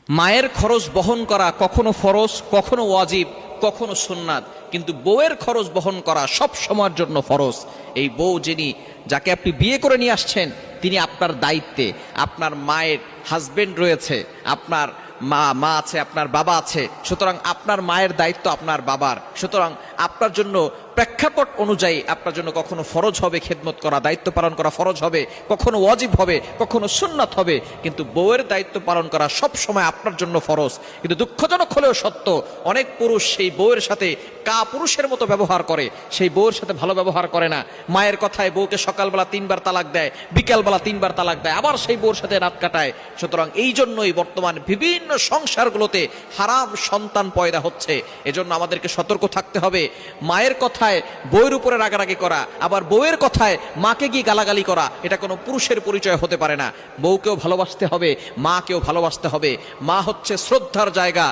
মায়ের খরচ বহন করা কখনো ফরজ, কখনো ওয়াজিব, কখনো সুন্নাত, কিন্তু বউয়ের খরচ বহন করা সব সময়ের জন্য ফরজ। এই বউ যিনি, যাকে আপনি বিয়ে করে নিয়ে আসছেন, তিনি আপনার দায়িত্বে। আপনার মায়ের হাজবেন্ড রয়েছে, আপনার মা আছে, আপনার বাবা আছে, সুতরাং আপনার মায়ের দায়িত্ব আপনার বাবার। সুতরাং আপনার জন্য প্রেক্ষাপট অনুযায়ী আপনার জন্য কখনো ফরজ হবে খেদমত করা, দায়িত্ব পালন করা ফরজ হবে, কখনো ওয়াজিব হবে, কখনো সুন্নাত হবে, কিন্তু বউয়ের দায়িত্ব পালন করা সব সময় আপনার জন্য ফরজ। কিন্তু দুঃখজনক হলেও সত্য, অনেক পুরুষ সেই বউয়ের সাথে পুরুষের মতো ব্যবহার করে, সেই বউয়ের সাথে ভালো ব্যবহার করে না। মায়ের কথায় বউকে সকালবেলা 3বার তালাক দেয়, বিকালবেলা 3বার তালাক দেয়, আবার সেই বউর সাথে রাত কাটায়। সুতরাং এই জন্যই বর্তমান বিভিন্ন সংসারগুলোতে হারাম সন্তান পয়দা হচ্ছে। এজন্য আমাদেরকে সতর্ক থাকতে হবে। মায়ের কথায় বউয়ের উপরে রাগারাগি করা, আবার বউয়ের কথায় মাকে গিয়ে গালাগালি করা, এটা কোনো পুরুষের পরিচয় হতে পারে না। বউকেও ভালোবাসতে হবে, মাকেও ভালোবাসতে হবে। মা হচ্ছে শ্রদ্ধার জায়গা।